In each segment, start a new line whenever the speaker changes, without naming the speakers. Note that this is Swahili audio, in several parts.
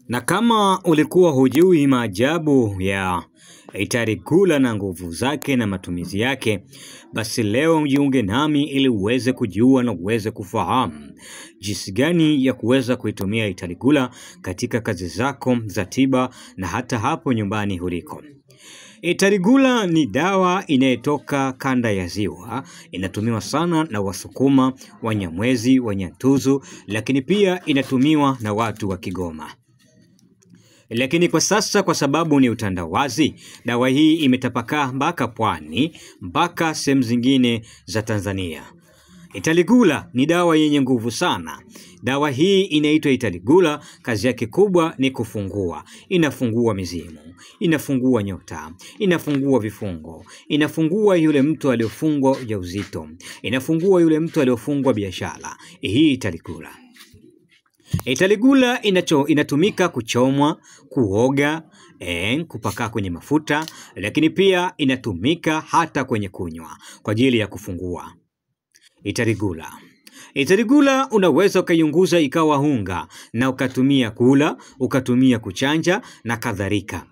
Na kama ulikuwa hujui maajabu ya Italigula na nguvu zake na matumizi yake, basi leo mjiunge nami ili uweze kujua na uweze kufahamu jinsi gani ya kuweza kuitumia Italigula katika kazi zako za tiba na hata hapo nyumbani uliko. Italigula ni dawa inayotoka kanda ya Ziwa, inatumiwa sana na Wasukuma, Wanyamwezi, Wanyantuzu, lakini pia inatumiwa na watu wa Kigoma. Lakini kwa sasa kwa sababu ni utandawazi, dawa hii imetapakaa mpaka Pwani, mpaka sehemu zingine za Tanzania. Italigula ni dawa yenye nguvu sana. Dawa hii inaitwa Italigula, kazi yake kubwa ni kufungua. Inafungua mizimu, inafungua nyota, inafungua vifungo, inafungua yule mtu aliyofungwa ujauzito, inafungua yule mtu aliyofungwa biashara. Hii Italigula. Italigula inatumika kuchomwa, kuoga, kupaka kwenye mafuta, lakini pia inatumika hata kwenye kunywa kwa ajili ya kufungua. Italigula unaweza ukaiunguza ikawa unga na ukatumia kula, ukatumia kuchanja na kadhalika.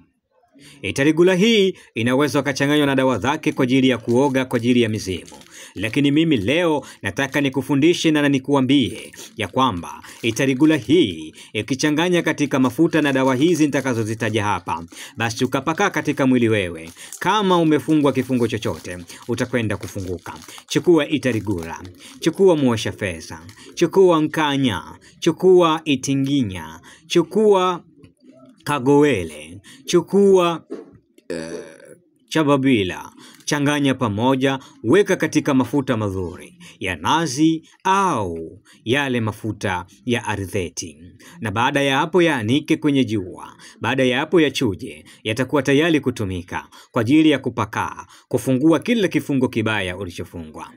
Italigula hii inaweza ukachanganywa na dawa zake kwa ajili ya kuoga kwa ajili ya mizimu. Lakini mimi leo nataka nikufundishe na nikuambie ya kwamba Italigula hii ikichanganya katika mafuta na dawa hizi nitakazozitaja hapa, basi ukapaka katika mwili wewe, kama umefungwa kifungo chochote utakwenda kufunguka. Chukua Italigula, chukua muosha feza, chukua nkanya, chukua itinginya, chukua kagowele, chukua chababila, changanya pamoja, weka katika mafuta mazuri ya nazi au yale mafuta ya ardheti. Na baada ya hapo yaanike kwenye jua. Baada ya hapo yachuje, yatakuwa tayari kutumika kwa ajili ya kupakaa, kufungua kila kifungo kibaya ulichofungwa.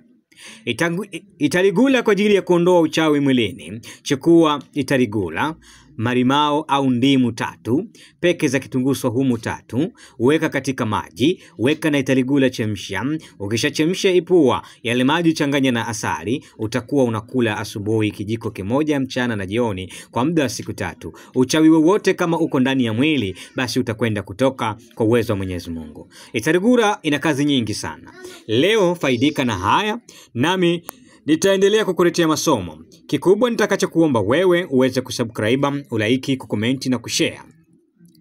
Italigula kwa ajili ya kuondoa uchawi mwilini. Chukua Italigula, marimao au ndimu 3, peke za kitunguu saumu 3, weka katika maji, weka na Italigula chemsha. Ukishachemsha ipua, yale maji changanya na asali, utakuwa unakula asubuhi kijiko kimoja, mchana na jioni kwa muda wa siku 3. Uchawi wowote kama uko ndani ya mwili basi utakwenda kutoka kwa uwezo wa Mwenyezi Mungu. Italigula ina kazi nyingi sana. Leo faidika na haya, nami nitaendelea kukuletea masomo. Kikubwa nitakachokuomba wewe uweze kusubscribe, ulaiki, kukomenti na kushare.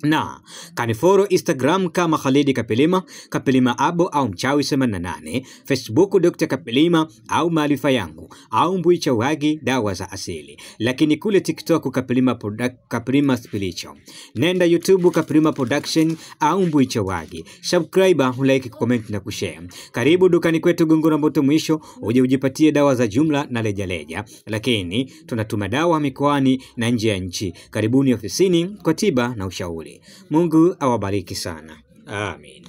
Na kanifollow Instagram kama Khalid Kapilima, Kapilima Abo au Mchawi 88, Facebook Dr. Kapilima au Maarifa Yangu au Mbuicha Wagi dawa za asili. Lakini kule TikTok Kapilima Spiritual. Nenda YouTube Kapilima Production au Mbuicha Wagi. Subscribe, like, comment na kushare. Karibu dukani kwetu Gongo la Mboto mwisho, uje ujipatie dawa za jumla na rejareja. Lakini tunatuma dawa mikoani na nje ya nchi. Karibuni ofisini kwa tiba na ushauri. Mungu awabariki sana. Amin.